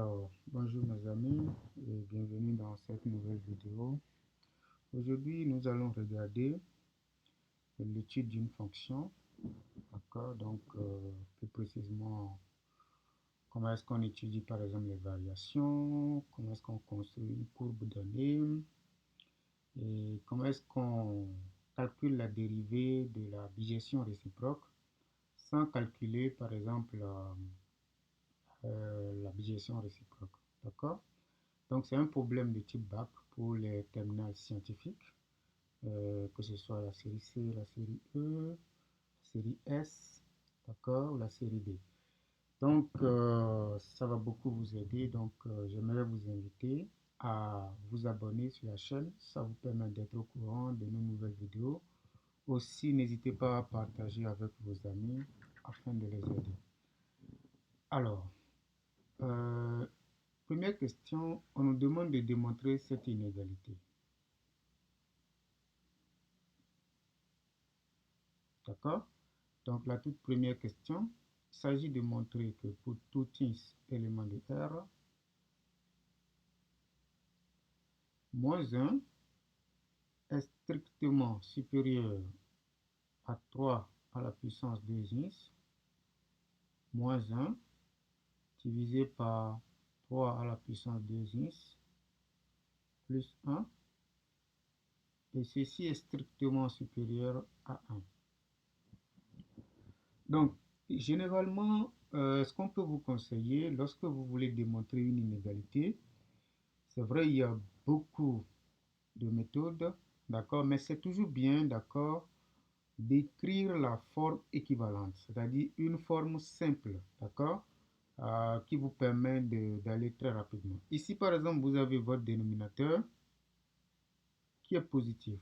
Alors, bonjour mes amis et bienvenue dans cette nouvelle vidéo. Aujourd'hui, nous allons regarder l'étude d'une fonction, d'accord? Donc, plus précisément, comment est-ce qu'on étudie par exemple les variations, comment est-ce qu'on construit une courbe donnée et comment est-ce qu'on calcule la dérivée de la bijection réciproque sans calculer par exemple la bijection réciproque, d'accord? Donc, c'est un problème de type BAC pour les terminales scientifiques, que ce soit la série C, la série E, la série S, d'accord, ou la série D. Donc, ça va beaucoup vous aider. Donc, j'aimerais vous inviter à vous abonner sur la chaîne. Ça vous permet d'être au courant de nos nouvelles vidéos. Aussi, n'hésitez pas à partager avec vos amis afin de les aider. Alors, première question, on nous demande de démontrer cette inégalité. D'accord? Donc, la toute première question, il s'agit de montrer que pour tout x élément de R, moins 1 est strictement supérieur à 3 à la puissance 2x, moins 1 divisé par 3 à la puissance 2x, plus 1, et ceci est strictement supérieur à 1. Donc, généralement, ce qu'on peut vous conseiller lorsque vous voulez démontrer une inégalité, c'est vrai, il y a beaucoup de méthodes, d'accord, mais c'est toujours bien, d'accord, d'écrire la forme équivalente, c'est-à-dire une forme simple, d'accord, qui vous permet d'aller très rapidement. Ici, par exemple, vous avez votre dénominateur qui est positif.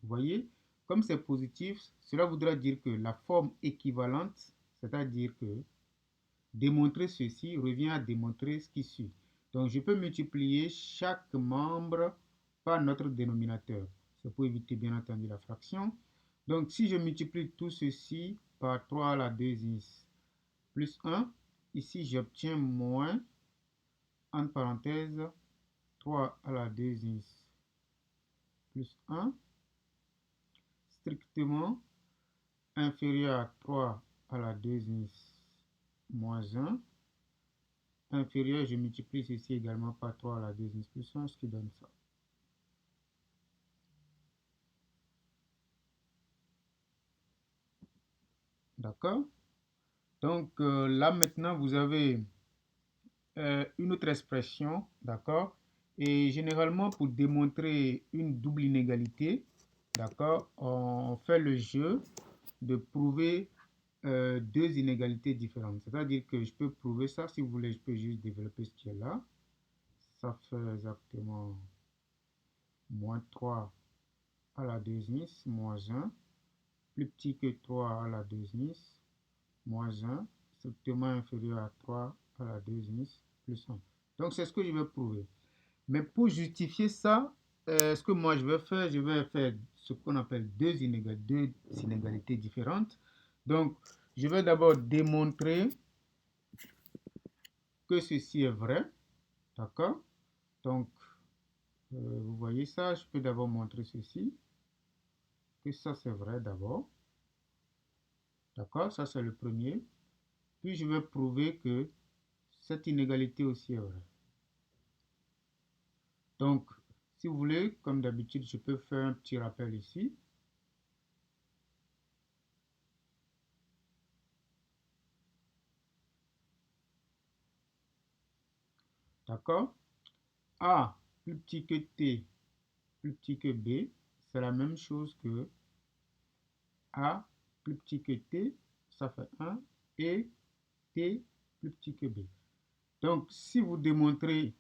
Vous voyez, comme c'est positif, cela voudra dire que la forme équivalente, c'est-à-dire que démontrer ceci revient à démontrer ce qui suit. Donc, je peux multiplier chaque membre par notre dénominateur. C'est pour éviter bien entendu la fraction. Donc, si je multiplie tout ceci par 3 à la 2x plus 1, ici j'obtiens moins, entre parenthèses, 3 à la 2x plus 1, strictement inférieur à 3 à la 2x moins 1, inférieur, je multiplie ceci également par 3 à la 2x plus 1, ce qui donne ça. D'accord? Donc là maintenant, vous avez une autre expression, d'accord? Et généralement, pour démontrer une double inégalité, d'accord, on fait le jeu de prouver deux inégalités différentes. C'est-à-dire que je peux prouver ça, si vous voulez, je peux juste développer ce qui est là. Ça fait exactement moins 3 à la 2x moins 1, plus petit que 3 à la 2x, moins 1, strictement inférieur à 3 à la 2x plus 1. Donc, c'est ce que je vais prouver. Mais pour justifier ça, ce que moi je vais faire ce qu'on appelle deux inégalités différentes. Donc, je vais d'abord démontrer que ceci est vrai. D'accord? Donc, vous voyez ça, je peux d'abord montrer ceci. Que ça c'est vrai d'abord. D'accord? Ça c'est le premier. Puis je vais prouver que cette inégalité aussi est vraie. Donc, si vous voulez, comme d'habitude, je peux faire un petit rappel ici. D'accord? A plus petit que T plus petit que B, c'est la même chose que A plus petit que T, ça fait 1, et T plus petit que B. Donc, si vous démontrez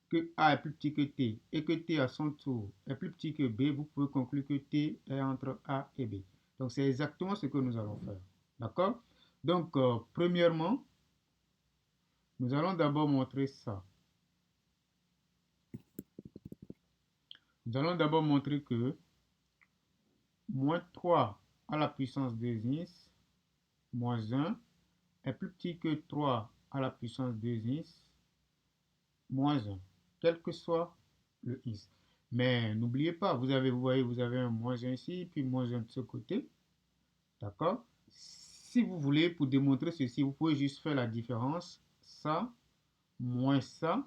que A est plus petit que T et que T à son tour est plus petit que B, vous pouvez conclure que T est entre A et B. Donc, c'est exactement ce que nous allons faire. D'accord? Donc, premièrement, nous allons d'abord montrer ça. Nous allons d'abord montrer que moins 3 à la puissance 2x moins 1 est plus petit que 3 à la puissance 2x moins 1, quel que soit le x. Mais n'oubliez pas, vous voyez, vous avez un moins 1 ici, puis moins 1 de ce côté. D'accord? Si vous voulez, pour démontrer ceci, vous pouvez juste faire la différence, ça, moins ça,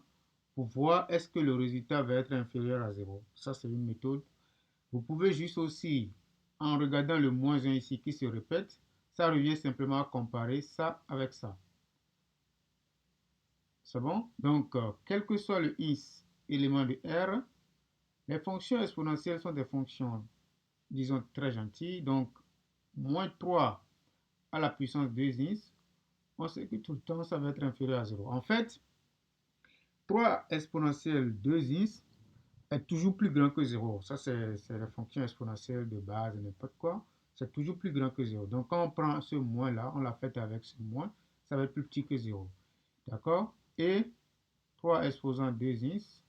pour voir est-ce que le résultat va être inférieur à 0. Ça, c'est une méthode. Vous pouvez juste aussi, en regardant le moins 1 ici qui se répète, ça revient simplement à comparer ça avec ça. C'est bon? Donc, quel que soit le x élément de R, les fonctions exponentielles sont des fonctions, disons, très gentilles. Donc, moins 3 à la puissance 2x, on sait que tout le temps, ça va être inférieur à 0. En fait, 3 exponentielle 2x est toujours plus grand que 0. Ça, c'est la fonction exponentielle de base, n'importe quoi. C'est toujours plus grand que 0. Donc, quand on prend ce moins-là, on l'a fait avec ce moins, ça va être plus petit que 0. D'accord? Et 3 exposant 2x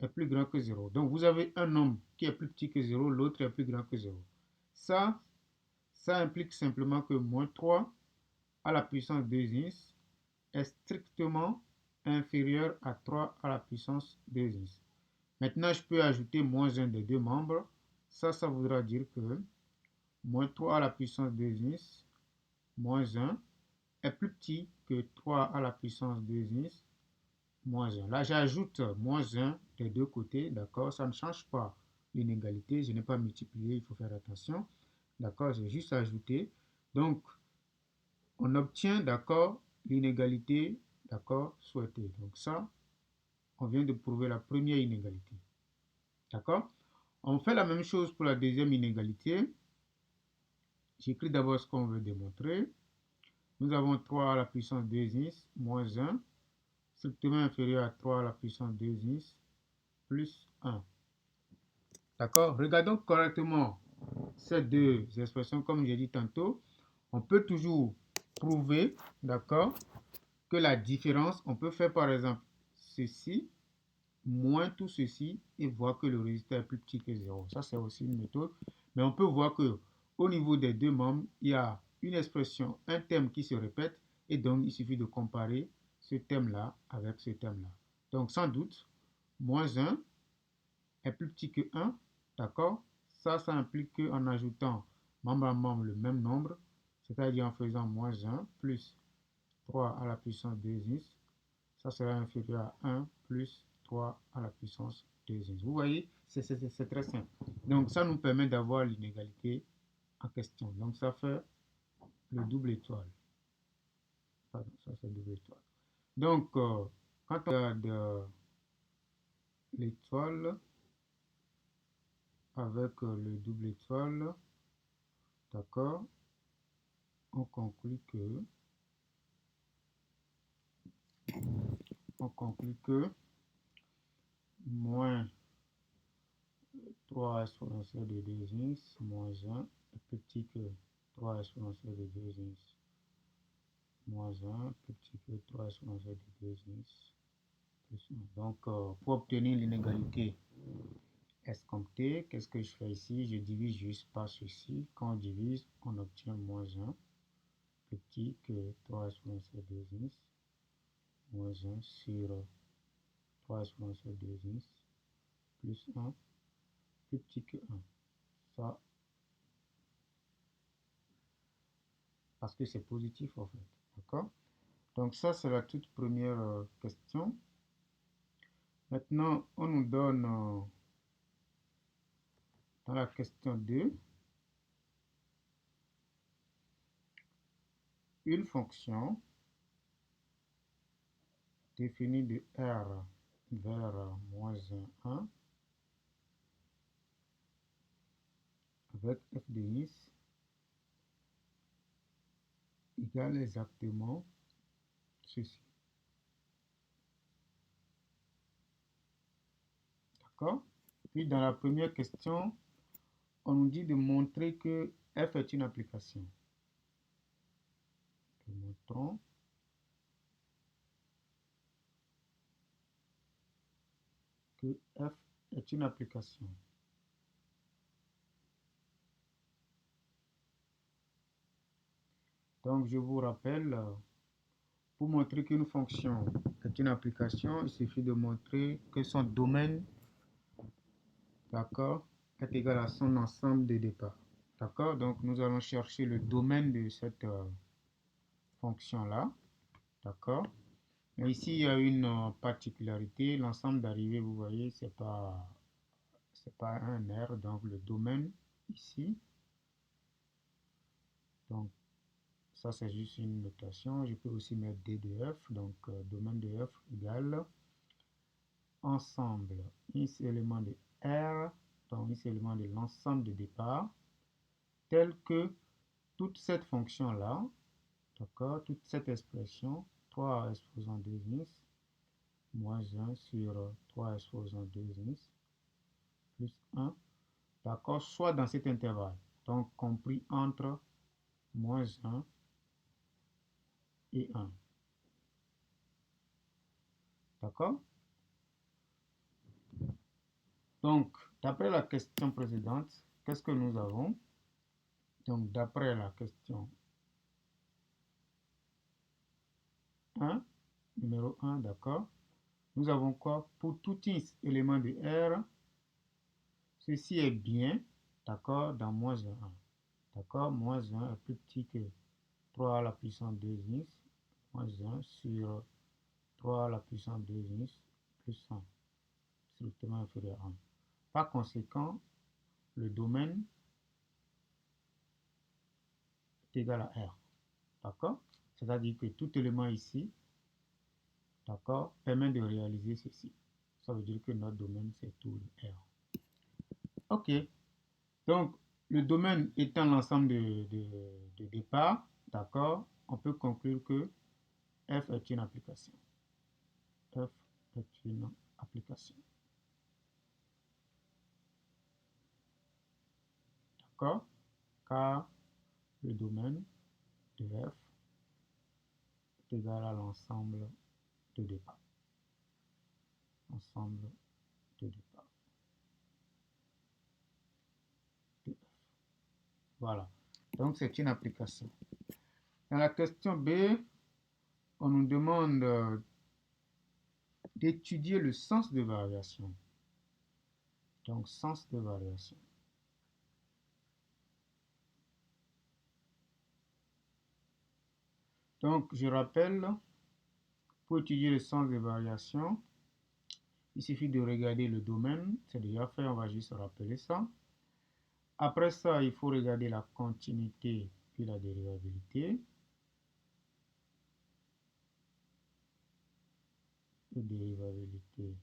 est plus grand que 0. Donc, vous avez un nombre qui est plus petit que 0, l'autre est plus grand que 0. Ça implique simplement que moins 3 à la puissance 2x est strictement inférieur à 3 à la puissance 2x. Maintenant, je peux ajouter moins 1 des deux membres. Ça voudra dire que moins 3 à la puissance 2x moins 1 est plus petit que 3 à la puissance 2x moins 1. Là, j'ajoute moins 1 des deux côtés, d'accord? Ça ne change pas l'inégalité. Je n'ai pas multiplié, il faut faire attention. D'accord? J'ai juste ajouté. Donc, on obtient, d'accord, l'inégalité, d'accord, souhaitée. Donc ça, on vient de prouver la première inégalité. D'accord? On fait la même chose pour la deuxième inégalité. J'écris d'abord ce qu'on veut démontrer. Nous avons 3 à la puissance 2x moins 1, strictement inférieur à 3 à la puissance 2x plus 1. D'accord? Regardons correctement ces deux expressions, comme j'ai dit tantôt. On peut toujours prouver, d'accord, que la différence, on peut faire par exemple ceci, moins tout ceci, et voir que le résultat est plus petit que 0. Ça, c'est aussi une méthode. Mais on peut voir que au niveau des deux membres, il y a une expression, un terme qui se répète, et donc il suffit de comparer ce terme-là avec ce terme-là. Donc, sans doute, moins 1 est plus petit que 1, d'accord? Ça implique qu'en ajoutant membre à membre le même nombre, c'est-à-dire en faisant moins 1 plus 3 à la puissance 2x, ça sera inférieur à 1 plus 3 à la puissance 2x. Vous voyez, c'est très simple. Donc, ça nous permet d'avoir l'inégalité en question. Donc, ça fait le double étoile. Pardon, ça c'est double étoile. Donc, quand on regarde l'étoile avec le double étoile, d'accord, on conclut que moins 3 exponentielle de 2x moins 1 est plus petit que 3 exponentielle de 2x moins 1 plus petit que 3 exponentielle de 2x plus 1. Donc, pour obtenir l'inégalité escomptée, qu'est-ce que je fais ici? Je divise juste par ceci. Quand on divise, on obtient moins 1 plus petit que 3 exponentielle de 2x moins 1 sur 3 exponentielle de 2x plus 1 plus petit que 1. Ça, parce que c'est positif en fait. D'accord? Donc ça, c'est la toute première question. Maintenant, on nous donne dans la question 2 une fonction définie de R vers moins 1 avec f de x égale exactement ceci. D'accord? Puis dans la première question, on nous dit de montrer que f est une application. Nous montrons que f est une application. Donc je vous rappelle, Pour montrer qu'une fonction est une application, il suffit de montrer que son domaine, d'accord, est égal à son ensemble de départ. D'accord? Donc, nous allons chercher le domaine de cette fonction-là. D'accord? Mais ici, il y a une particularité. L'ensemble d'arrivée, vous voyez, c'est pas un R. Donc, le domaine ici. Donc, ça, c'est juste une notation. Je peux aussi mettre D de F. Donc, domaine de F égale ensemble. Is élément de R. Donc, is élément de l'ensemble de départ. Tel que toute cette fonction-là, d'accord, toute cette expression, 3 exposant 2 nis, moins 1 sur 3 exposant 2 nis, plus 1, d'accord, soit dans cet intervalle, donc compris entre moins 1 et 1. D'accord? Donc, d'après la question précédente, qu'est-ce que nous avons? Donc, d'après la question 1, numéro 1, d'accord, nous avons quoi? Pour tout élément de R, ceci est bien, d'accord, dans moins 1. D'accord, moins 1 est plus petit que 3 à la puissance 2 nis, moins 1 sur 3 à la puissance 2 nis, plus 1, strictement inférieur à 1. Par conséquent, le domaine est égal à R. D'accord? C'est-à-dire que tout élément ici, d'accord, permet de réaliser ceci. Ça veut dire que notre domaine, c'est tout le R. OK. Donc, le domaine étant l'ensemble de départ, d'accord, on peut conclure que F est une application. F est une application. D'accord? Car le domaine de F est égal à l'ensemble de départ. Ensemble de départ de F. Voilà. Donc, c'est une application. Dans la question B, on nous demande d'étudier le sens de variation. Donc, sens de variation. Donc, je rappelle, pour étudier le sens de variation, il suffit de regarder le domaine. C'est déjà fait, on va juste rappeler ça. Après ça, il faut regarder la continuité puis la dérivabilité. Dérivabilité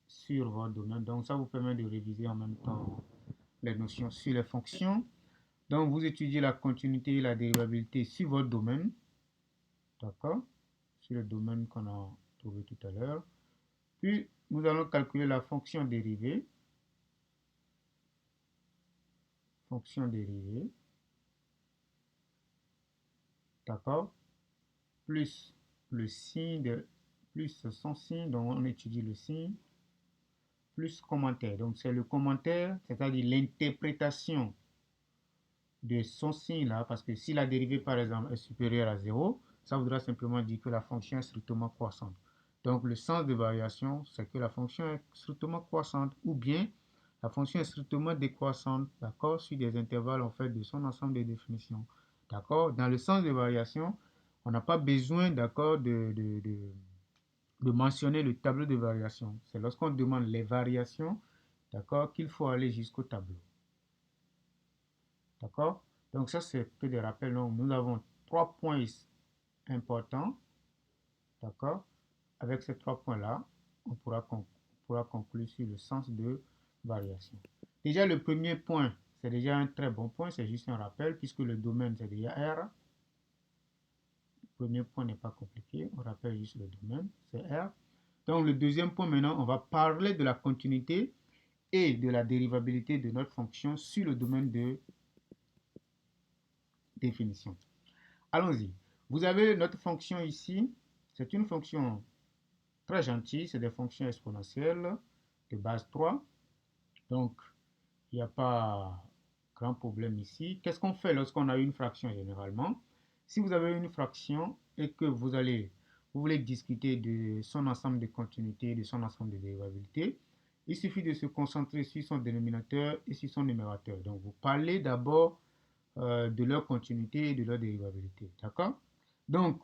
sur votre domaine. Donc, ça vous permet de réviser en même temps les notions sur les fonctions. Donc, vous étudiez la continuité et la dérivabilité sur votre domaine. D'accord? Sur le domaine qu'on a trouvé tout à l'heure. Puis, nous allons calculer la fonction dérivée. Fonction dérivée. D'accord? Plus le signe, plus son signe, donc on étudie le signe, plus commentaire. Donc, c'est le commentaire, c'est-à-dire l'interprétation de son signe là, parce que si la dérivée par exemple est supérieure à 0, ça voudra simplement dire que la fonction est strictement croissante. Donc le sens de variation, c'est que la fonction est strictement croissante, ou bien la fonction est strictement décroissante, d'accord, sur des intervalles en fait de son ensemble de définitions. D'accord? Dans le sens de variation, on n'a pas besoin, d'accord, de mentionner le tableau de variation. C'est lorsqu'on demande les variations, d'accord, qu'il faut aller jusqu'au tableau. D'accord? Donc ça, c'est que des rappels. Donc, nous avons 3 points importants. D'accord? Avec ces 3 points-là, on pourra conclure sur le sens de variation. Déjà, le premier point, c'est déjà un très bon point. C'est juste un rappel, puisque le domaine, c'est déjà R. Le premier point n'est pas compliqué. On rappelle juste le domaine, c'est R. Donc, le deuxième point, maintenant, on va parler de la continuité et de la dérivabilité de notre fonction sur le domaine de définition. Allons-y. Vous avez notre fonction ici. C'est une fonction très gentille. C'est des fonctions exponentielles de base 3. Donc, il n'y a pas grand problème ici. Qu'est-ce qu'on fait lorsqu'on a une fraction généralement? Si vous avez une fraction et que vous voulez discuter de son ensemble de continuité, de son ensemble de dérivabilité, il suffit de se concentrer sur son dénominateur et sur son numérateur. Donc, vous parlez d'abord de leur continuité et de leur dérivabilité. D'accord? Donc,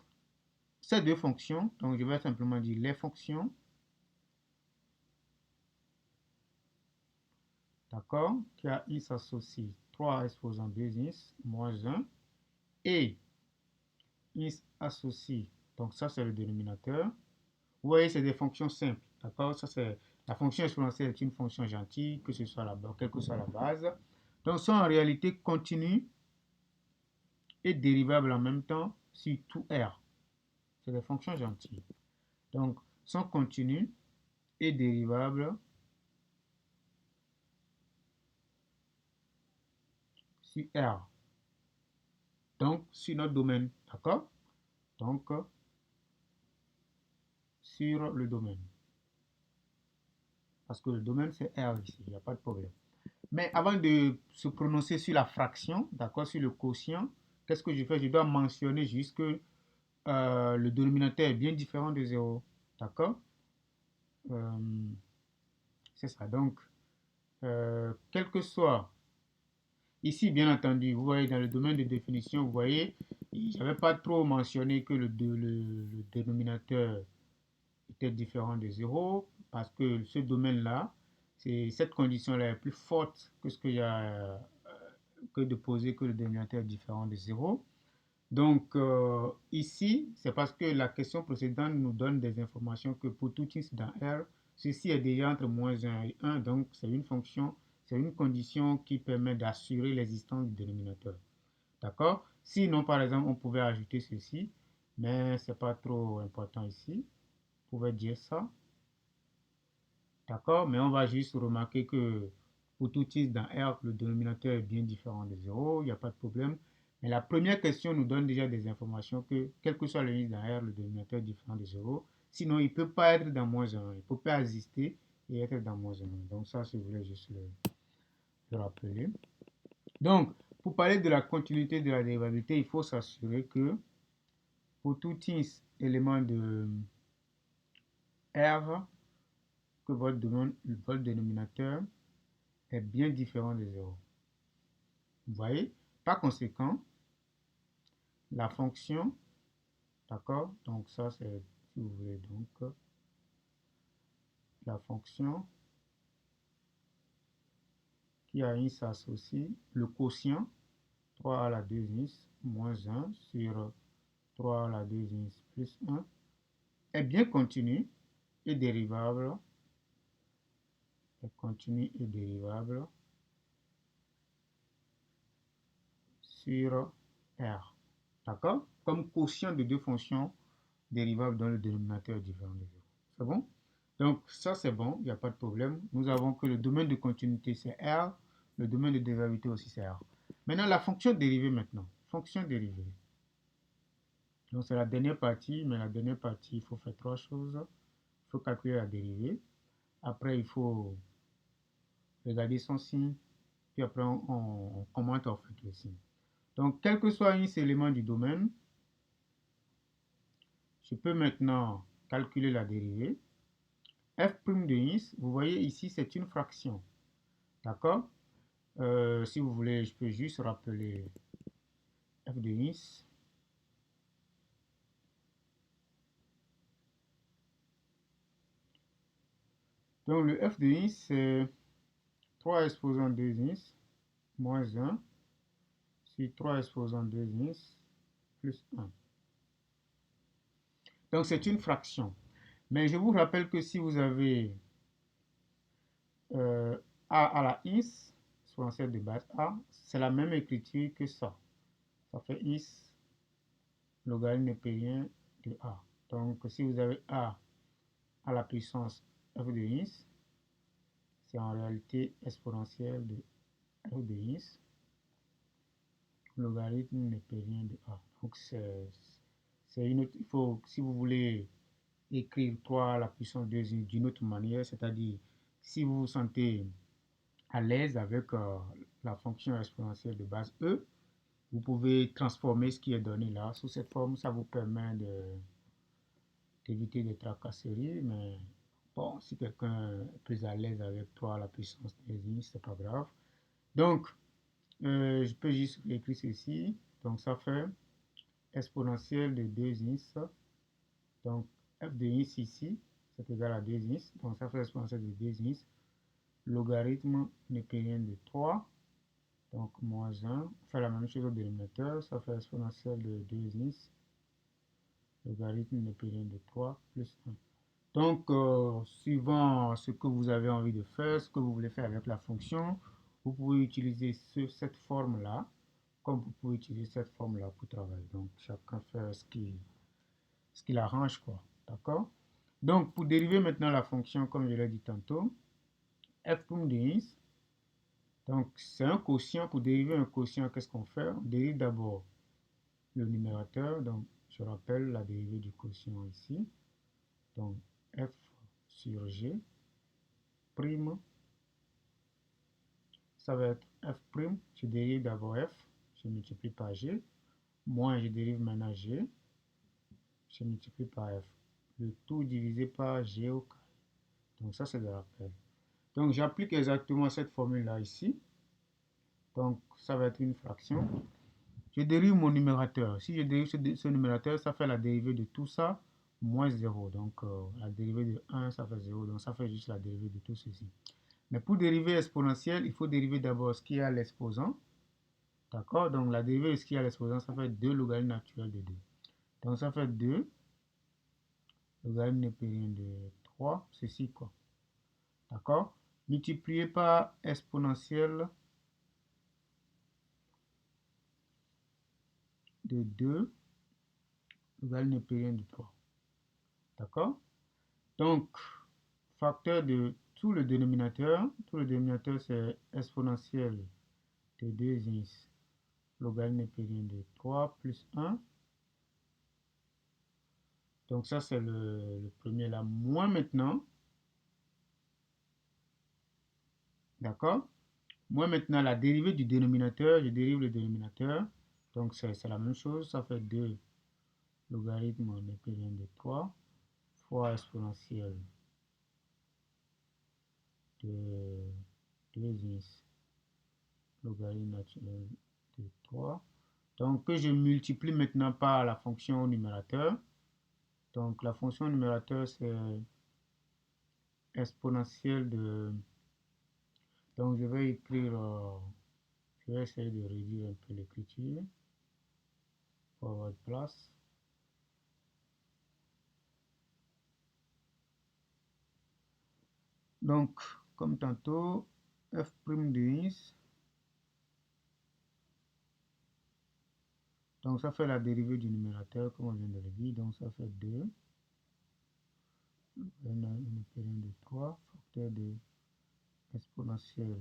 ces deux fonctions, donc je vais simplement dire les fonctions, d'accord, qui a i s'associe 3 exposant 2x moins 1 et i associe, donc ça c'est le dénominateur. Vous voyez, c'est des fonctions simples, d'accord? Ça c'est la fonction exponentielle est une fonction gentille, que ce soit la base, quelle que soit la base. Donc, sont en réalité continues et dérivables en même temps sur tout R. C'est des fonctions gentilles. Donc, sont continues et dérivables sur R. Donc, sur notre domaine, d'accord? Donc, sur le domaine. Parce que le domaine, c'est R ici, il n'y a pas de problème. Mais avant de se prononcer sur la fraction, d'accord, sur le quotient, qu'est-ce que je fais? Je dois mentionner juste que le dénominateur est bien différent de 0. D'accord? Euh, c'est ça. Donc, quel que soit, ici, bien entendu, vous voyez dans le domaine de définition, vous voyez, je n'avais pas trop mentionné que le dénominateur était différent de 0 parce que ce domaine-là, cette condition-là est plus forte que ce qu'il y a que de poser que le dénominateur est différent de 0. Donc, ici, c'est parce que la question précédente nous donne des informations que pour tout x dans R, ceci est déjà entre moins 1 et 1. Donc, c'est une fonction, c'est une condition qui permet d'assurer l'existence du dénominateur. D'accord? Sinon, par exemple, on pouvait ajouter ceci, mais ce n'est pas trop important ici. On pouvait dire ça. D'accord? Mais on va juste remarquer que pour tout x dans R, le dénominateur est bien différent de 0. Il n'y a pas de problème. Mais la première question nous donne déjà des informations que, quel que soit le x dans R, le dénominateur est différent de 0. Sinon, il ne peut pas être dans moins 1. Il ne peut pas exister et être dans moins 1. Donc ça, je voulais juste le rappeler. Donc, pour parler de la continuité de la dérivabilité, il faut s'assurer que pour tout x élément de R, que votre dénominateur est bien différent de 0. Vous voyez? Par conséquent, la fonction, d'accord? Donc ça c'est, si vous voulez, donc la fonction qui a i s'associe le quotient 3 à la 2x moins 1 sur 3 à la 2x plus 1 est bien continu et dérivable. Est continu et dérivable sur R. D'accord? Comme quotient de deux fonctions dérivables dont le dénominateur est différent de 0. C'est bon? Donc ça c'est bon, il n'y a pas de problème. Nous avons que le domaine de continuité c'est R, le domaine de dérivabilité aussi c'est R. Maintenant la fonction dérivée maintenant. Fonction dérivée. Donc c'est la dernière partie, mais la dernière partie il faut faire trois choses. Il faut calculer la dérivée. Après il faut regarder son signe. Puis après on commente en fait le signe. Donc quel que soit un élément du domaine, je peux maintenant calculer la dérivée. F' de x, vous voyez ici, c'est une fraction. D'accord? Si vous voulez, je peux juste rappeler f de x. Donc, le f de x, c'est 3 exposant 2x moins 1 sur 3 exposant 2x plus 1. Donc, c'est une fraction. Mais je vous rappelle que si vous avez a à la x, exponentielle de base a, c'est la même écriture que ça. Ça fait x logarithme népérien de a. Donc, si vous avez a à la puissance f de x, c'est en réalité exponentielle de f de x, logarithme népérien de a. Donc, c'est une autre, il faut, si vous voulez écrire 3 à la puissance 2 d'une autre manière, c'est-à-dire si vous vous sentez à l'aise avec la fonction exponentielle de base e, Vous pouvez transformer ce qui est donné là sous cette forme. Ça vous permet d'éviter des tracasseries. Mais bon, si quelqu'un est plus à l'aise avec 3 à la puissance des ins, c'est pas grave. Donc, je peux juste écrire ceci. Donc, ça fait exponentielle de 2 ins. Donc, f de ins ici, c'est égal à 2 ins. Donc, ça fait exponentielle de 2 ins. Logarithme népérien de 3. Donc, moins 1. On fait la même chose au dénominateur. Ça fait exponentielle de 2 ins. Logarithme népérien de 3 plus 1. Donc, suivant ce que vous avez envie de faire, ce que vous voulez faire avec la fonction, vous pouvez utiliser cette forme-là, comme vous pouvez utiliser cette forme-là pour travailler. Donc, chacun fait ce qu'il arrange, quoi. D'accord? Donc, pour dériver maintenant la fonction, comme je l'ai dit tantôt, f' de ins, donc c'est un quotient. Pour dériver un quotient, qu'est-ce qu'on fait? On dérive d'abord le numérateur. Donc, je rappelle la dérivée du quotient ici. Donc, f sur g prime, ça va être f prime, je dérive d'abord f, je multiplie par g, moins je dérive maintenant g, je multiplie par f. Le tout divisé par g au carré. Donc ça c'est le rappel. Donc j'applique exactement cette formule-là ici. Donc ça va être une fraction. Je dérive mon numérateur. Si je dérive ce numérateur, ça fait la dérivée de tout ça, moins 0. Donc la dérivée de 1, ça fait 0. Donc ça fait juste la dérivée de tout ceci. Mais pour dériver exponentielle, il faut dériver d'abord ce qui est à l'exposant. D'accord? Donc la dérivée de ce qui est à l'exposant, ça fait 2 logarithme naturel de 2. Donc ça fait 2 logarithme népérien de 3, ceci quoi. D'accord? Multiplié par exponentielle de 2 logarithme népérien de 3. D'accord? Donc, facteur de tout le dénominateur c'est exponentielle de 2 ins logarithme népérien de 3 plus 1. Donc ça c'est le premier là, moins maintenant, d'accord? Moins maintenant la dérivée du dénominateur, je dérive le dénominateur, donc c'est la même chose, ça fait 2 logarithme népérien de 3 fois exponentielle de 2 ins logarithme naturel de 3. Donc que je multiplie maintenant par la fonction au numérateur. Donc la fonction au numérateur c'est exponentielle de... Donc je vais écrire... je vais essayer de réduire un peu l'écriture pour avoir de place. Donc, comme tantôt, f' de ins. Donc ça fait la dérivée du numérateur, comme on vient de le dire. Donc ça fait 2. On a une période de 3, facteur de exponentielle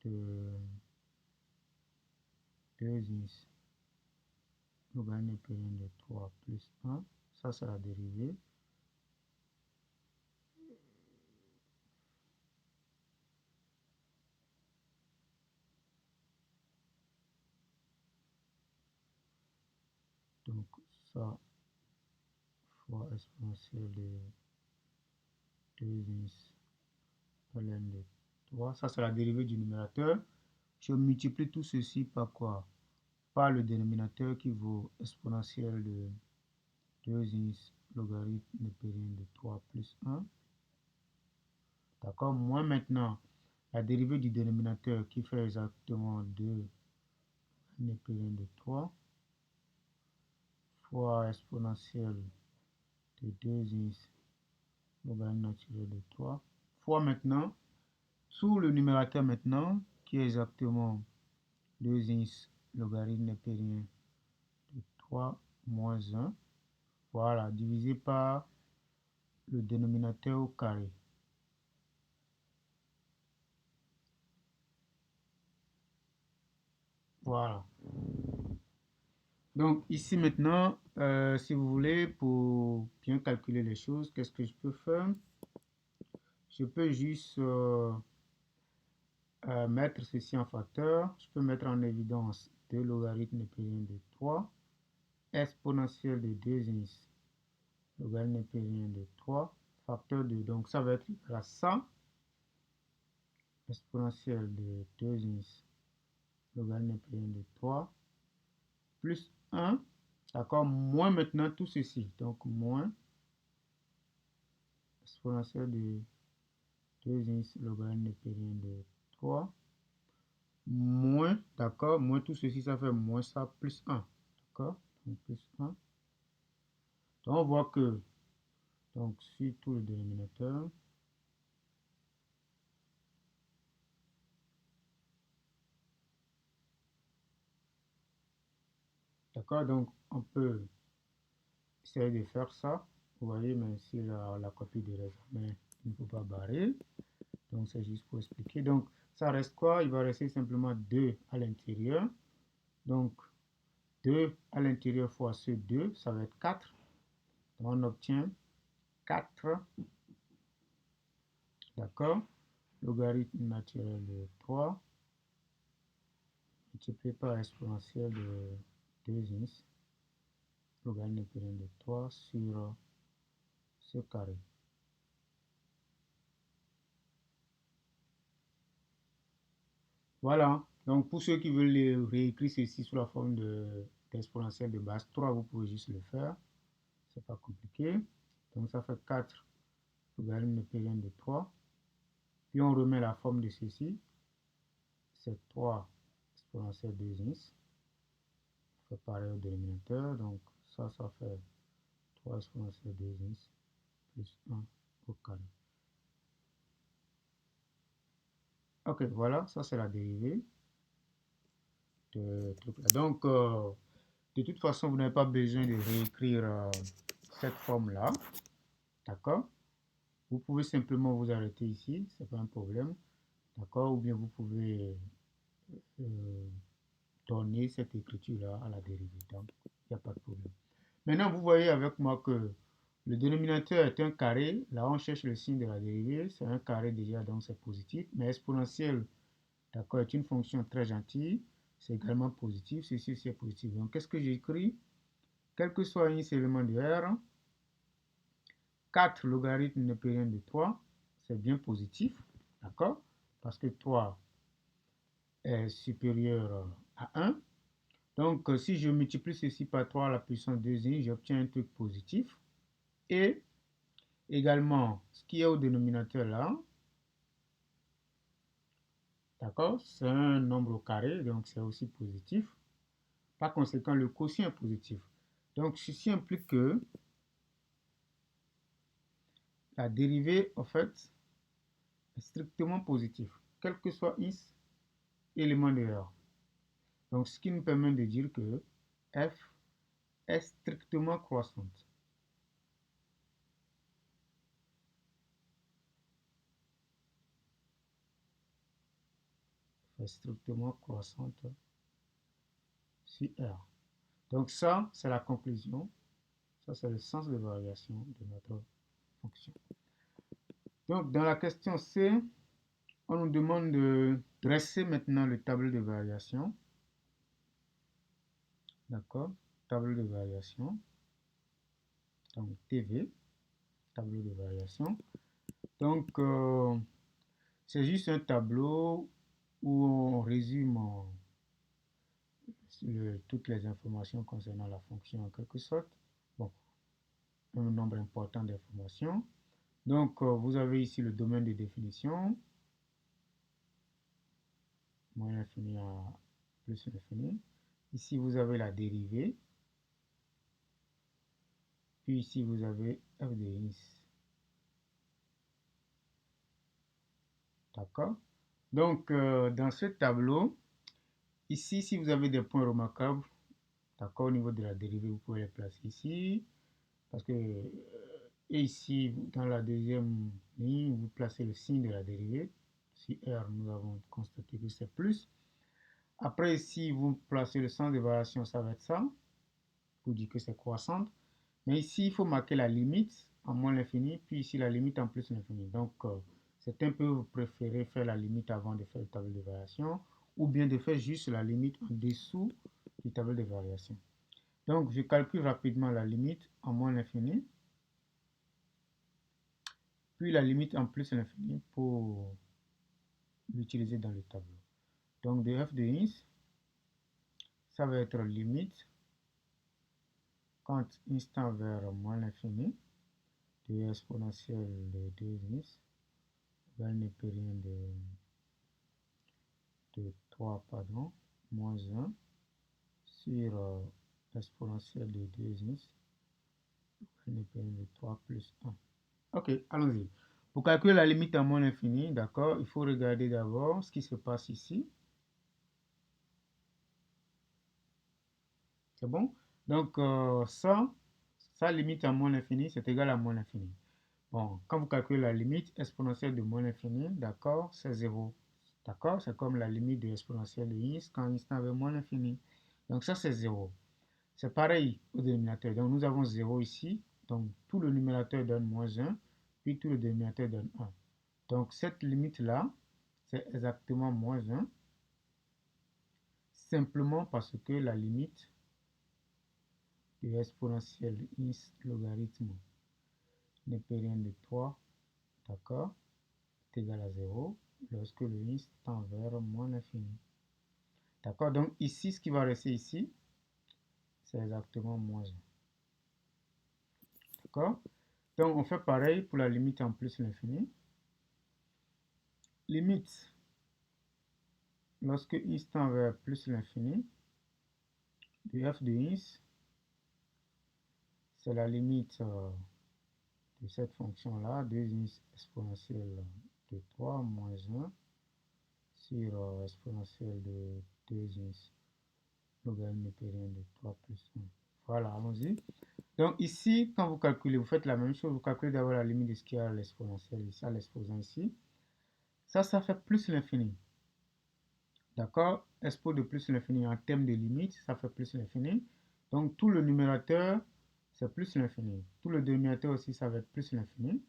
de 2 ins. Nous gagnons une période de 3 plus 1. Ça, c'est la dérivée. Donc ça fois exponentielle de 2 ins ln de 3. Ça, c'est la dérivée du numérateur. Je multiplie tout ceci par quoi? Par le dénominateur qui vaut exponentielle de 2 ins logarithme de période de 3 plus 1. D'accord? Moins maintenant la dérivée du dénominateur qui fait exactement 2 népérien de 3 fois exponentielle de 2 ins logarithme naturel de 3 fois maintenant sous le numérateur maintenant qui est exactement 2 ins logarithme népérien de 3 moins 1. Voilà, divisé par le dénominateur au carré. Voilà. Donc ici maintenant, si vous voulez, pour bien calculer les choses, qu'est-ce que je peux faire? Je peux juste mettre ceci en facteur. Je peux mettre en évidence 2 logarithme népérien de 3, exponentielle de 2x logarithme népérien de 3, facteur de, donc ça va être égal à 100, exponentielle de 2x logarithme népérien de 3, plus 1, d'accord, moins maintenant tout ceci, donc moins exponentielle de 2x logarithme népérien de 3, moins, d'accord, moins tout ceci, ça fait moins ça, plus 1, d'accord, donc plus 1. Donc on voit que, donc sur tout le dénominateur, d'accord, donc on peut essayer de faire ça, vous voyez, mais ici la copie de l'examen, il ne faut pas barrer, donc c'est juste pour expliquer. Donc ça reste quoi? Il va rester simplement 2 à l'intérieur, donc 2 à l'intérieur fois ce 2, ça va être 4. Donc on obtient 4, d'accord, logarithme naturel de 3, multiplié par exponentielle de 2x, logarithme népérien de 3 sur ce carré. Voilà, donc pour ceux qui veulent réécrire ceci sous la forme d'exponentielle de base 3, vous pouvez juste le faire, c'est pas compliqué. Donc ça fait 4 logarithme népérien de 3, puis on remet la forme de ceci, c'est 3 exponentielle de 2x, on fait pareil au dénominateur, donc ça fait 3 exponentielle de 2x plus 1 au carré. Ok, voilà, ça c'est la dérivée de truc là. Donc, de toute façon, vous n'avez pas besoin de réécrire cette forme-là, d'accord? Vous pouvez simplement vous arrêter ici, c'est pas un problème, d'accord? Ou bien vous pouvez donner cette écriture-là à la dérivée, donc il n'y a pas de problème. Maintenant, vous voyez avec moi que le dénominateur est un carré, là on cherche le signe de la dérivée, c'est un carré déjà, donc c'est positif, mais exponentielle, d'accord, est une fonction très gentille, c'est également positif, ceci aussi est positif. Donc qu'est-ce que j'écris? Quel que soit un élément de R, 4 logarithme népérien de 3, c'est bien positif, d'accord? Parce que 3 est supérieur à 1. Donc, si je multiplie ceci par 3 à la puissance 2i, j'obtiens un truc positif. Et également, ce qui est au dénominateur là, d'accord, c'est un nombre au carré, donc c'est aussi positif. Par conséquent, le quotient est positif. Donc, ceci implique que la dérivée, en fait, est strictement positive, quel que soit x élément de R. Donc, ce qui nous permet de dire que f est strictement croissante. Est strictement croissante sur R. Donc ça, c'est la conclusion. Ça, c'est le sens de variation de notre fonction. Donc, dans la question C, on nous demande de dresser maintenant le tableau de variation. D'accord? Tableau de variation. Donc, TV, tableau de variation. Donc, c'est juste un tableau où on résume toutes les informations concernant la fonction en quelque sorte. Bon, un nombre important d'informations. Donc, vous avez ici le domaine de définition, moins l'infini à plus l'infini. Ici, vous avez la dérivée. Puis ici, vous avez f de x. D'accord? Donc, dans ce tableau, ici, si vous avez des points remarquables, d'accord, au niveau de la dérivée, vous pouvez les placer ici. Parce que, et ici, dans la deuxième ligne, vous placez le signe de la dérivée. Si R, nous avons constaté que c'est plus. Après, ici, vous placez le sens de variation, ça va être ça. Pour dire que c'est croissante. Mais ici, il faut marquer la limite en moins l'infini, puis ici la limite en plus l'infini. Donc, c'est un peu, vous préférez faire la limite avant de faire le tableau de variation, ou bien de faire juste la limite en dessous du tableau de variation. Donc, je calcule rapidement la limite en moins l'infini, puis la limite en plus l'infini pour l'utiliser dans le tableau. Donc, de f de x, ça va être limite quand x tend vers moins l'infini de exponentielle de 2x ne peut rien de 3, pardon, moins 1 sur exponentielle de 2x ne peut rien de 3 plus 1. Ok, allons-y. Pour calculer la limite à moins l'infini, d'accord, il faut regarder d'abord ce qui se passe ici. C'est bon? Donc, ça limite à moins l'infini, c'est égal à moins l'infini. Bon, quand vous calculez la limite exponentielle de moins l'infini, d'accord, c'est 0. D'accord? C'est comme la limite de l'exponentielle de x quand x tend vers moins l'infini. Donc, ça, c'est 0. C'est pareil au dénominateur. Donc, nous avons 0 ici. Donc, tout le numérateur donne moins 1, puis tout le dénominateur donne 1. Donc, cette limite-là, c'est exactement moins 1, simplement parce que la limite de l'exponentielle de x logarithme ne peut rien de 3, d'accord, est égal à 0 lorsque le x tend vers moins l'infini. D'accord, donc ici, ce qui va rester ici, c'est exactement moins 1. D'accord, donc on fait pareil pour la limite en plus l'infini. Limite, lorsque x tend vers plus l'infini, de f de x, c'est la limite de cette fonction-là, 2x exponentielle de 3 moins 1 sur exponentielle de 2x logarithme périmètre de 3 plus 1. Voilà, allons-y. Donc ici, quand vous calculez, vous faites la même chose. Vous calculez d'abord la limite de ce qu'il y a à l'exponentielle ici, à l'exposant ici. Ça fait plus l'infini. D'accord? Expo de plus l'infini en termes de limite, ça fait plus l'infini. Donc tout le numérateur, c'est plus l'infini. Tout le dénominateur aussi, ça va être plus l'infini.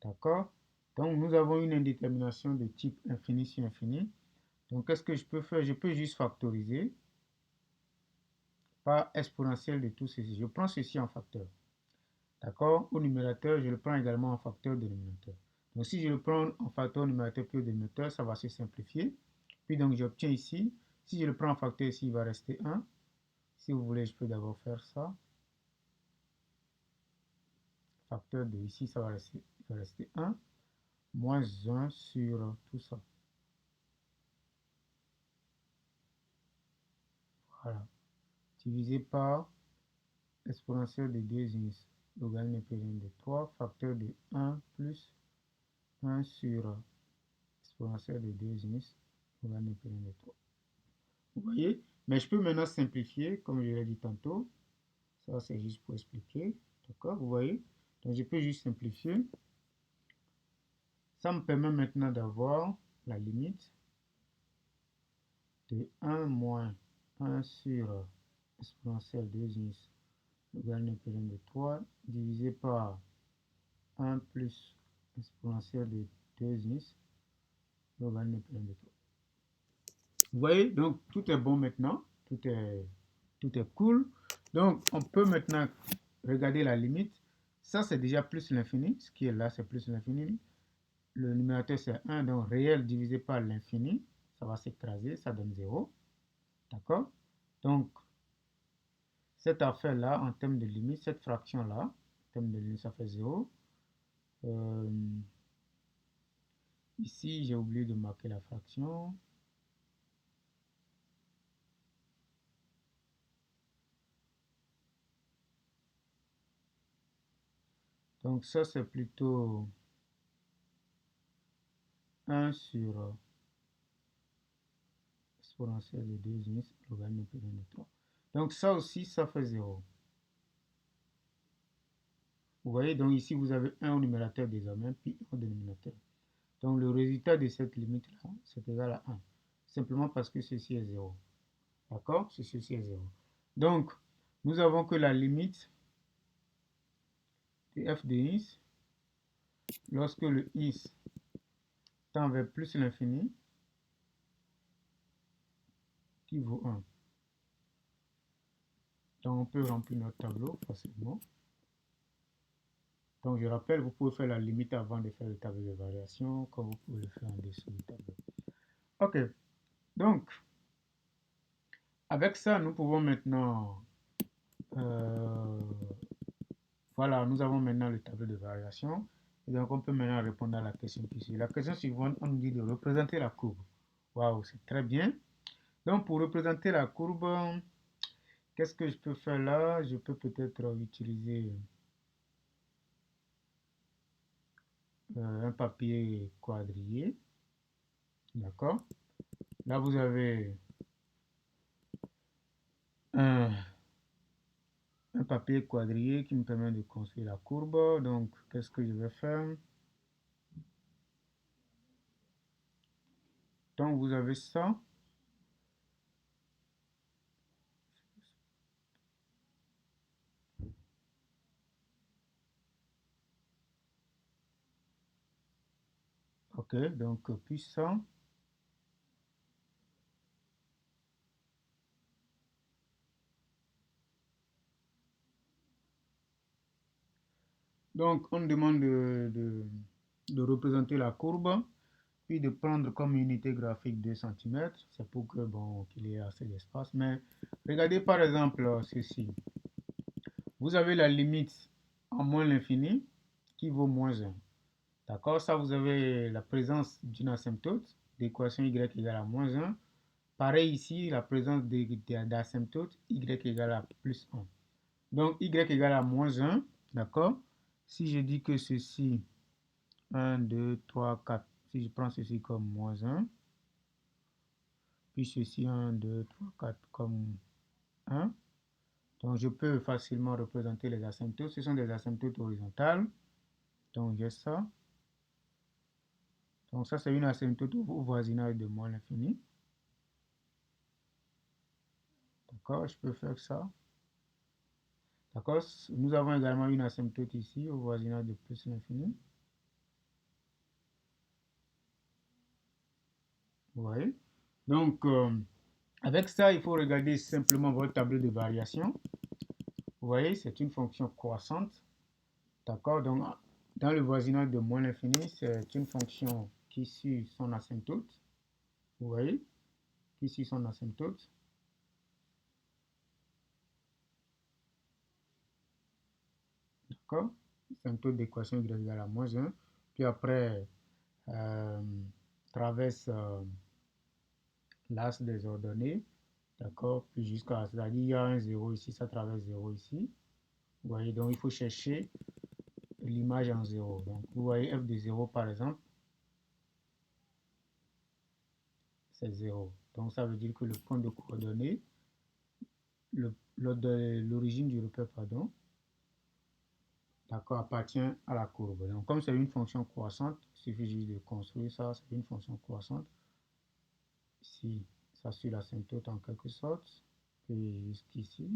D'accord? Donc nous avons une indétermination de type infini sur infini. Donc qu'est-ce que je peux faire? Je peux juste factoriser par exponentielle de tout ceci. Je prends ceci en facteur. D'accord? Au numérateur, je le prends également en facteur dénominateur. Donc si je le prends en facteur numérateur puis au dénominateur, ça va se simplifier. Puis donc j'obtiens ici, si je le prends en facteur ici, il va rester 1. Si vous voulez, je peux d'abord faire ça. Facteur de ici, ça va rester 1. Moins 1 sur tout ça. Voilà. Divisé par exponentielle de 2x logarithme de 3, facteur de 1 plus 1 sur exponentielle de 2x logarithme de 3. Vous voyez? Mais je peux maintenant simplifier, comme je l'ai dit tantôt. Ça, c'est juste pour expliquer. D'accord? Vous voyez? Donc, je peux juste simplifier. Ça me permet maintenant d'avoir la limite de 1 moins 1 sur exponentielle 2x logarithme de 3 divisé par 1 plus exponentielle de 2x logarithme de 3. Vous voyez? Donc, tout est bon maintenant. Tout est cool. Donc, on peut maintenant regarder la limite. Ça, c'est déjà plus l'infini. Ce qui est là, c'est plus l'infini. Le numérateur, c'est 1. Donc, réel divisé par l'infini. Ça va s'écraser. Ça donne 0. D'accord? Donc, cette affaire-là, en termes de limite, cette fraction-là, en termes de limite, ça fait 0. Ici, j'ai oublié de marquer la fraction. Donc, ça, c'est plutôt 1 sur exponentielle de 2x logarithme de 3. Donc, ça aussi, ça fait 0. Vous voyez, donc ici, vous avez 1 au numérateur désormais, puis 1 au dénominateur. Donc, le résultat de cette limite-là, c'est égal à 1. Simplement parce que ceci est 0. D'accord? Ceci est 0. Donc, nous avons que la limite de f de x, lorsque le x tend vers plus l'infini, qui vaut 1. Donc, on peut remplir notre tableau facilement. Donc, je rappelle, vous pouvez faire la limite avant de faire le tableau de variation, comme vous pouvez le faire en dessous du tableau. OK. Donc, avec ça, nous pouvons maintenant... voilà, nous avons maintenant le tableau de variation. Et donc, on peut maintenant répondre à la question qui suit. La question suivante, on nous dit de représenter la courbe. Waouh, c'est très bien. Donc, pour représenter la courbe, qu'est-ce que je peux faire là? Je peux peut-être utiliser un papier quadrillé. D'accord? Là, vous avez un papier quadrillé qui me permet de construire la courbe. Donc, qu'est-ce que je vais faire? Donc, vous avez ça. OK, donc puis ça. Donc, on demande de représenter la courbe, puis de prendre comme unité graphique 2 cm. C'est pour que, bon, qu'il y ait assez d'espace. Mais regardez par exemple ceci. Vous avez la limite en moins l'infini qui vaut moins 1. D'accord? Ça, vous avez la présence d'une asymptote, d'équation y égale à moins 1. Pareil ici, la présence d'asymptote y égale à plus 1. Donc, y égale à moins 1. D'accord? Si je dis que ceci, 1, 2, 3, 4, si je prends ceci comme moins 1, puis ceci 1, 2, 3, 4 comme 1, donc je peux facilement représenter les asymptotes. Ce sont des asymptotes horizontales. Donc j'ai ça. Donc ça, c'est une asymptote au voisinage de moins l'infini. D'accord, je peux faire ça. D'accord, nous avons également une asymptote ici au voisinage de plus l'infini. Vous voyez? Donc, avec ça, il faut regarder simplement votre tableau de variation. Vous voyez, c'est une fonction croissante. D'accord, donc dans le voisinage de moins l'infini, c'est une fonction qui suit son asymptote. Vous voyez, qui suit son asymptote. D'accord, asymptote d'équation y égale à moins 1. Puis après, traverse l'axe des ordonnées. D'accord, puis jusqu'à, c'est-à-dire il y a un 0 ici, ça traverse 0 ici. Vous voyez, donc il faut chercher l'image en 0. Donc vous voyez f de 0 par exemple, c'est 0. Donc ça veut dire que le point de coordonnées, l'origine du repère, pardon, d'accord, appartient à la courbe. Donc comme c'est une fonction croissante, il suffit juste de construire ça, c'est une fonction croissante. Ici, ça suit l'asymptote en quelque sorte, puis jusqu'ici.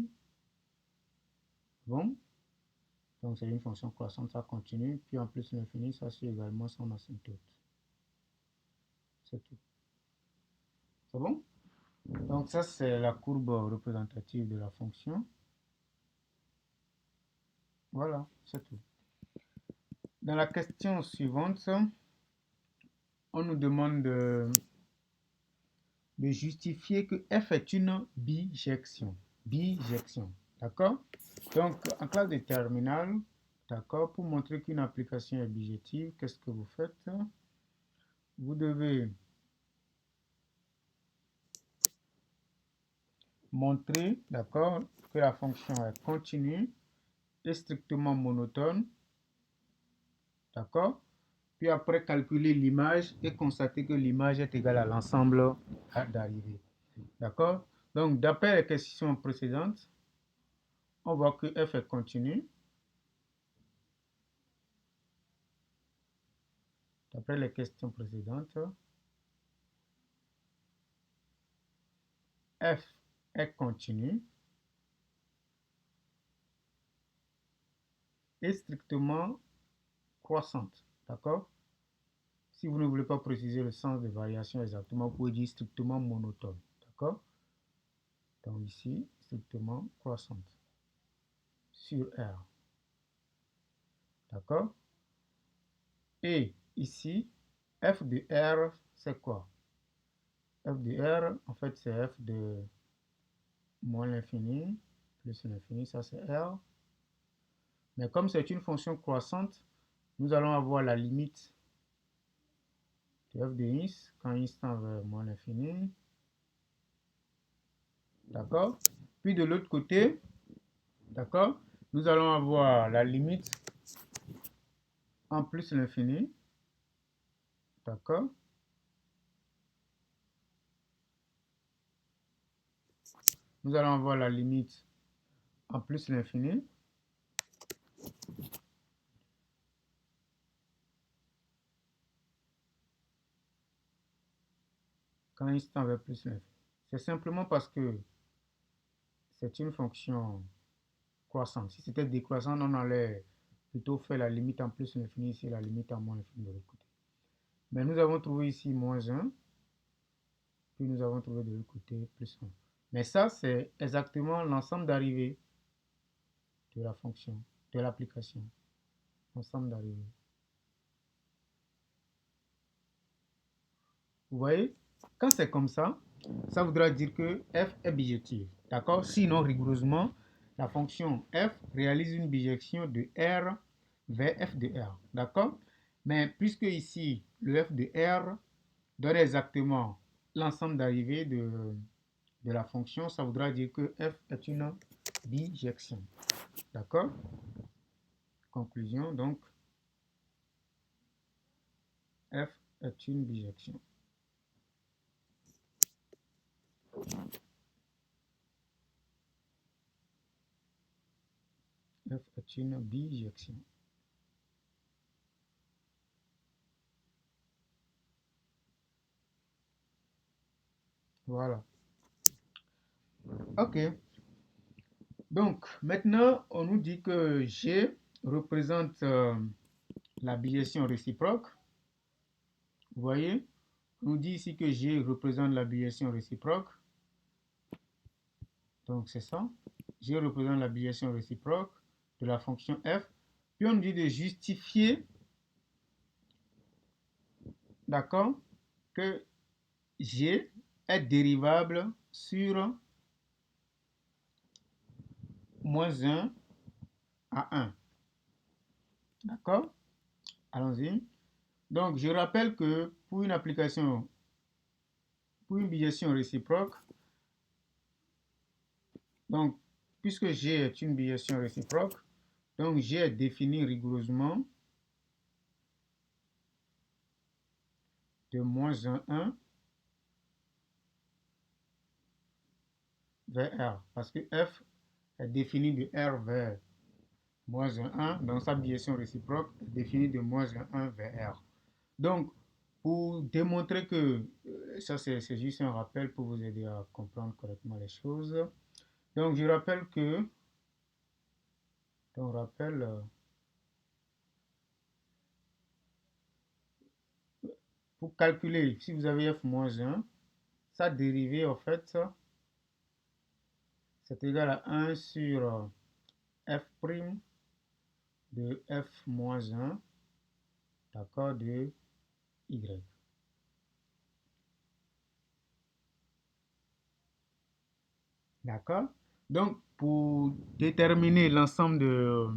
Bon, donc c'est une fonction croissante, ça continue, puis en plus l'infini, ça suit également son asymptote. C'est tout. C'est bon? Donc ça, c'est la courbe représentative de la fonction. Voilà, c'est tout. Dans la question suivante, on nous demande de justifier que f est une bijection. Bijection, d'accord? Donc, en classe de terminale, d'accord, pour montrer qu'une application est bijective, qu'est-ce que vous faites? Vous devez montrer, d'accord, que la fonction est continue et strictement monotone, d'accord? Puis après, calculer l'image et constater que l'image est égale à l'ensemble d'arrivée. D'accord? Donc, d'après les questions précédentes, on voit que f est continu. D'après les questions précédentes, f est continu et strictement croissante. D'accord? Si vous ne voulez pas préciser le sens de variation exactement, vous pouvez dire strictement monotone. D'accord? Donc ici, strictement croissante sur R. D'accord? Et ici, f de R, c'est quoi? F de R, en fait, c'est f de moins l'infini plus l'infini, ça c'est R. Mais comme c'est une fonction croissante, nous allons avoir la limite de f de x quand x tend vers moins l'infini. D'accord? Puis de l'autre côté, d'accord, nous allons avoir la limite en plus l'infini. D'accord? Nous allons avoir la limite en plus l'infini. Quand x tend vers plus l'infini. C'est simplement parce que c'est une fonction croissante. Si c'était décroissant, on allait plutôt faire la limite en plus l'infini ici, la limite en moins l'infini de l'autre côté. Mais nous avons trouvé ici moins 1, puis nous avons trouvé de l'autre côté plus 1. Mais ça, c'est exactement l'ensemble d'arrivées de la fonction, de l'application. Ensemble d'arrivées. Vous voyez, quand c'est comme ça voudra dire que f est bijective. D'accord? Sinon, rigoureusement, la fonction f réalise une bijection de R vers f de R. D'accord? Mais puisque ici, le f de R donne exactement l'ensemble d'arrivées de la fonction, ça voudra dire que f est une bijection. D'accord? Conclusion, donc, f est une bijection. F est une bijection. Voilà. Ok. Donc, maintenant, on nous dit que G représente la bijection réciproque. Vous voyez? On nous dit ici que G représente la bijection réciproque. Donc, c'est ça. G représente la bijection réciproque de la fonction f. Puis, on nous dit de justifier, d'accord, que G est dérivable sur moins 1 à 1. D'accord? Allons-y. Donc, je rappelle que pour une application, pour une bijection réciproque, donc, puisque G est une bijection réciproque, donc G est défini rigoureusement de moins 1 vers R, parce que F est défini de R vers moins 1, donc sa bijection réciproque est définie de moins 1 vers R. Donc, pour démontrer que, ça c'est juste un rappel pour vous aider à comprendre correctement les choses. Donc, je rappelle que, pour calculer, si vous avez f moins 1, sa dérivée, en fait, c'est égal à 1 sur f' de f moins 1, d'accord, de y. D'accord? Donc, pour déterminer l'ensemble de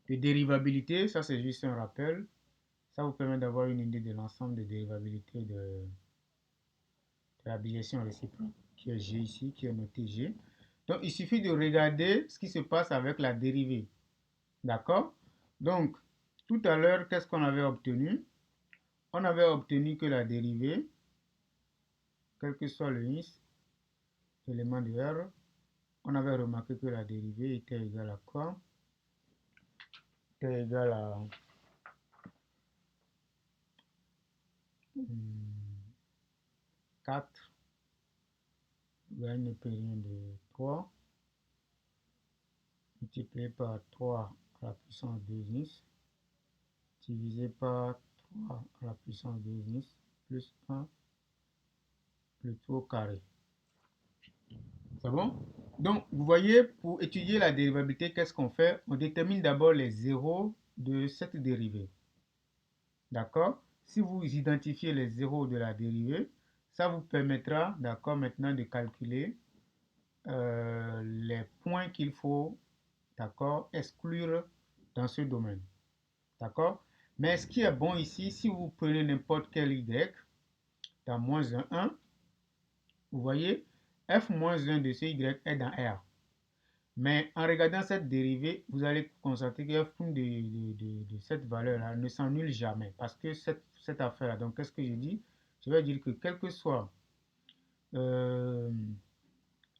dérivabilité, ça c'est juste un rappel. Ça vous permet d'avoir une idée de l'ensemble de dérivabilité de la bijection réciproque, qui est G ici, qui est noté G. Donc, il suffit de regarder ce qui se passe avec la dérivée. D'accord? Donc, tout à l'heure, qu'est-ce qu'on avait obtenu? On avait obtenu que la dérivée, quel que soit le x, élément de R, on avait remarqué que la dérivée était égale à quoi? Était égale à 4 gagne de 3 multiplié par 3 à la puissance 2x divisé par 3 à la puissance 2x plus 1 le tout au carré. C'est bon? Donc, vous voyez, pour étudier la dérivabilité, qu'est-ce qu'on fait? On détermine d'abord les zéros de cette dérivée. D'accord? Si vous identifiez les zéros de la dérivée, ça vous permettra, d'accord, maintenant de calculer les points qu'il faut, d'accord, exclure dans ce domaine. D'accord? Mais ce qui est bon ici, si vous prenez n'importe quel y dans moins 1, vous voyez, f moins 1 de ce y est dans R. Mais en regardant cette dérivée, vous allez constater que f' de cette valeur-là ne s'annule jamais. Parce que cette affaire-là, donc qu'est-ce que je dis? Je vais dire que quel que soit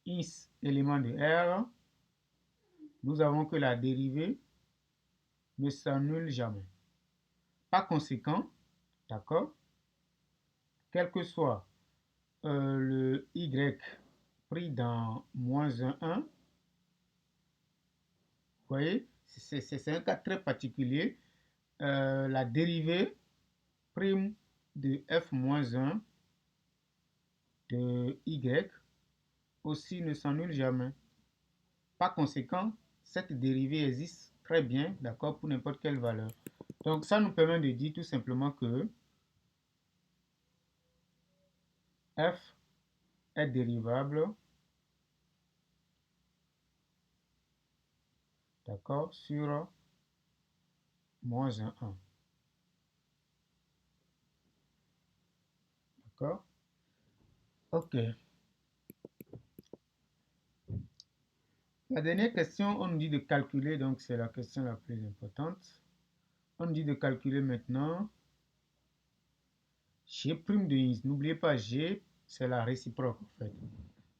x élément de R, nous avons que la dérivée ne s'annule jamais. Par conséquent, d'accord, quel que soit le y pris dans moins 1, vous voyez, c'est un cas très particulier. La dérivée prime de f moins 1 de y aussi ne s'annule jamais. Par conséquent, cette dérivée existe très bien, d'accord, pour n'importe quelle valeur. Donc, ça nous permet de dire tout simplement que f est dérivable, d'accord, sur moins 1. D'accord? Ok. La dernière question, on nous dit de calculer, donc c'est la question la plus importante. On nous dit de calculer maintenant G' de x. N'oubliez pas, G, c'est la réciproque en fait.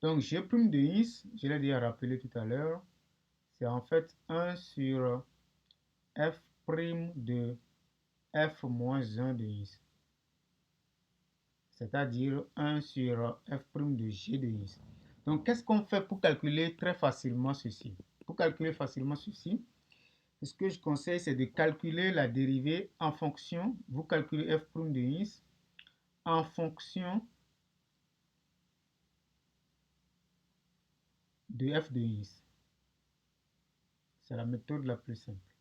Donc G' de x, je l'ai déjà rappelé tout à l'heure, c'est en fait 1 sur f' de f moins 1 de x. C'est-à-dire 1 sur f' de g de x. Donc qu'est-ce qu'on fait pour calculer très facilement ceci? Pour calculer facilement ceci, ce que je conseille, c'est de calculer la dérivée en fonction, vous calculez f' de x en fonction de f de x. C'est la méthode la plus simple.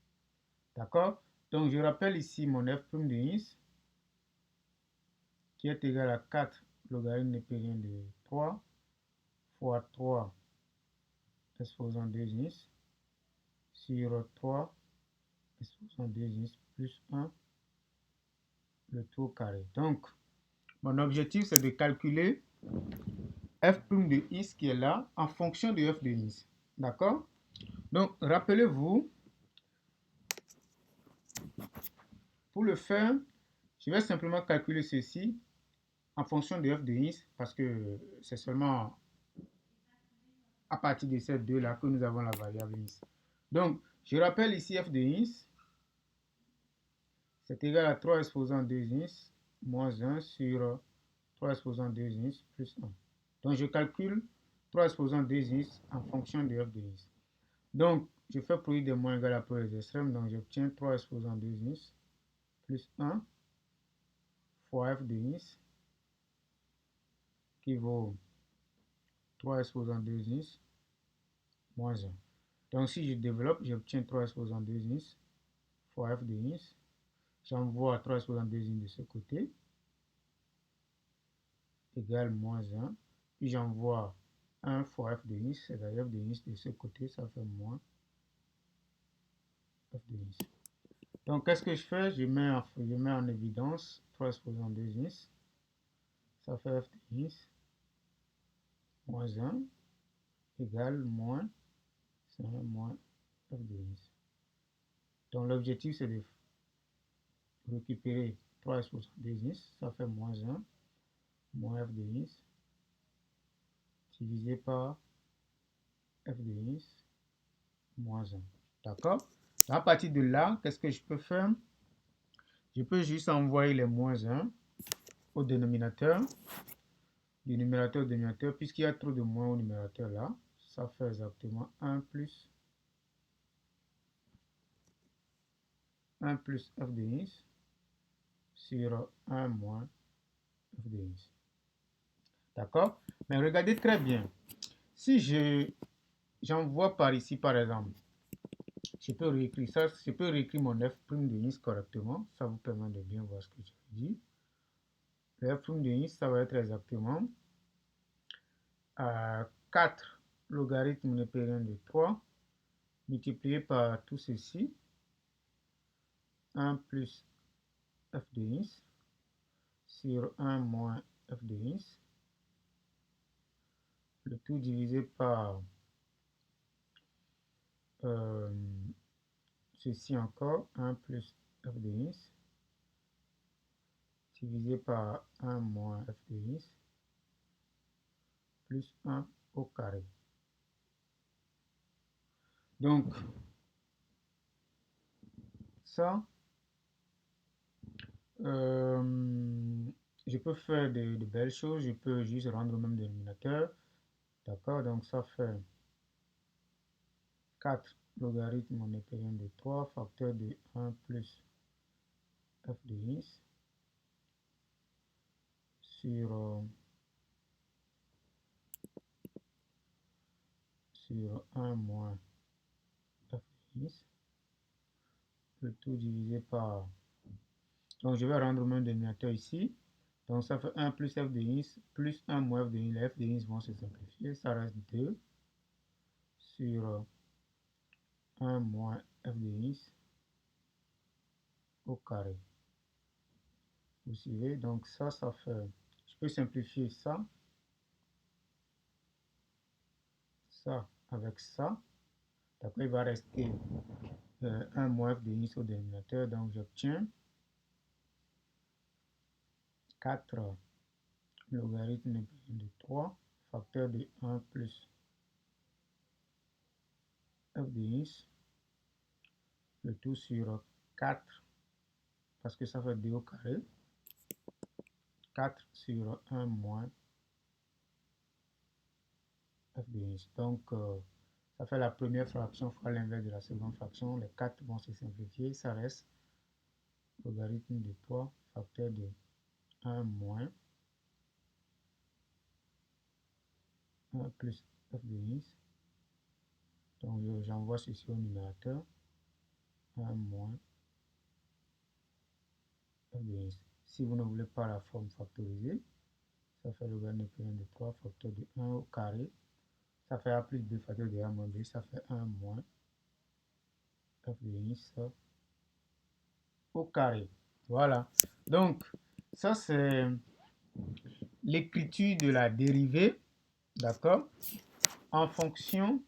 D'accord? Donc je rappelle ici mon f' de x qui est égal à 4 logarithme népérien de 3 fois 3 exposant 2x sur 3 exposant 2x plus 1 le tout au carré. Donc, mon objectif, c'est de calculer f' de x qui est là en fonction de f de x. D'accord? Donc, rappelez-vous, pour le faire, je vais simplement calculer ceci en fonction de f de x parce que c'est seulement à partir de ces deux-là que nous avons la variable x. Donc, je rappelle ici f de x, c'est égal à 3 exposant 2x moins 1 sur 3 exposant 2x plus 1. Donc, je calcule 3 exposant 2x en fonction de f de x. Donc, je fais produit des moins égal à pour les extrêmes. Donc, j'obtiens 3 exposant 2x plus 1 fois f de x qui vaut 3 exposant 2x moins 1. Donc, si je développe, j'obtiens 3 exposant 2x fois f de x. J'envoie 3 exposant 2x de ce côté égale moins 1. Puis j'envoie 1 fois f de x, c'est-à-dire f de x de ce côté, ça fait moins f de x. Donc, qu'est-ce que je fais? Je mets en évidence 3 exposant 2x. Ça fait f de x moins 1 égale moins, c'est moins f de x. Donc, l'objectif, c'est de récupérer 3 exposant 2x. Ça fait moins 1 moins f de x divisé par f de x moins 1. D'accord? À partir de là, qu'est-ce que je peux faire? Je peux juste envoyer les moins 1 au dénominateur, du numérateur au dénominateur, puisqu'il y a trop de moins au numérateur là. Ça fait exactement 1 plus f de x sur 1 moins f de x. D'accord? Mais regardez très bien. Si j'envoie par ici, par exemple, je peux réécrire ça, je peux réécrire mon f' de x correctement. Ça vous permet de bien voir ce que je dis. Le f' de x, ça va être exactement 4 logarithme népérien de 3 multiplié par tout ceci, 1 plus f de x sur 1 moins f de x, le tout divisé par ceci encore, 1 plus f de x, divisé par 1 moins f de x, plus 1 au carré. Donc, ça, je peux faire de belles choses, je peux juste rendre le même dénominateur. D'accord, donc ça fait 4 logarithme népérien de 3 facteur de 1 plus f de x sur 1 moins f de x, le tout divisé par... Donc je vais rendre mon dénominateur ici. Donc ça fait 1 plus f de x plus 1 moins f de x. Les f de x vont se simplifier. Ça reste 2 sur 1 moins f de x au carré. Vous suivez? Donc ça fait... Je peux simplifier ça avec ça. D'accord, il va rester 1 moins f de x au dénominateur. Donc j'obtiens 4 logarithme de 3 facteur de 1 plus f de x, le tout sur 4, parce que ça fait 2 au carré, 4 sur 1 moins f de x. Donc, ça fait la première fraction fois l'inverse de la seconde fraction. Les 4 vont se simplifier. Ça reste logarithme de 3 facteur de 1 moins 1 plus f de x. Donc, j'envoie ceci au numérateur. 1 moins f de x. Si vous ne voulez pas la forme factorisée, ça fait logarithme de 3 facteur de 1 au carré. Ça fait a plus 2 facteur de a moins b. Ça fait 1 moins f de x au carré. Voilà. Donc, ça c'est l'écriture de la dérivée, d'accord, en fonction,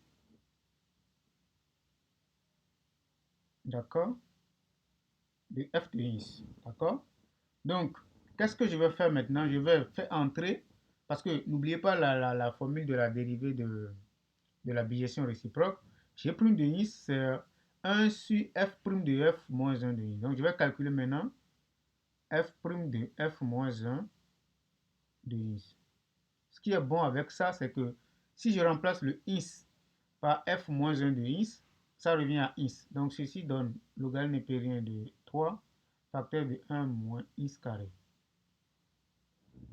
d'accord, de f de x, d'accord. Donc, qu'est-ce que je vais faire maintenant? Je vais faire entrer, parce que n'oubliez pas la formule de la dérivée de la bijection réciproque. G' de x, c'est 1 sur f' de f moins 1 de x. Donc, je vais calculer maintenant f' de f moins 1 de x. Ce qui est bon avec ça, c'est que si je remplace le x par f moins 1 de x, ça revient à x. Donc ceci donne logarithme népérien de 3 facteur de 1 moins x carré.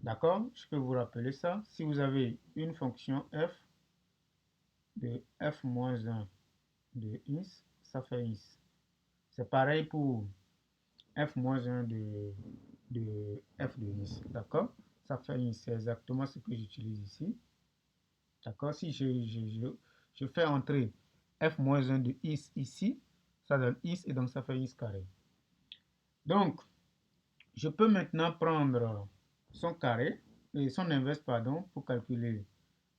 D'accord? Je peux vous rappeler ça. Si vous avez une fonction f de f moins 1 de x, ça fait x. C'est pareil pour f moins 1 de f de x. D'accord? Ça fait x. C'est exactement ce que j'utilise ici. D'accord? Si je fais entrer f moins 1 de x ici, ça donne x et donc ça fait x carré. Donc, je peux maintenant prendre son carré, et son inverse, pardon, pour calculer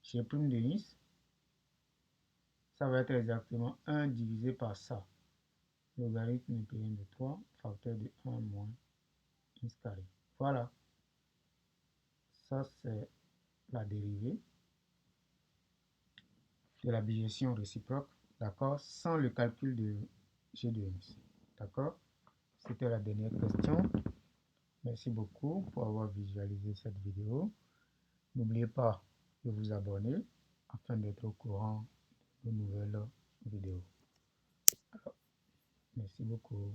g' de x. Ça va être exactement 1 divisé par ça. Logarithme népérien de 3, facteur de 1 moins x carré. Voilà. Ça, c'est la dérivée de la bijection réciproque, d'accord, sans le calcul de g de x. D'accord? C'était la dernière question. Merci beaucoup pour avoir visualisé cette vidéo. N'oubliez pas de vous abonner afin d'être au courant de nouvelles vidéos. Alors, merci beaucoup.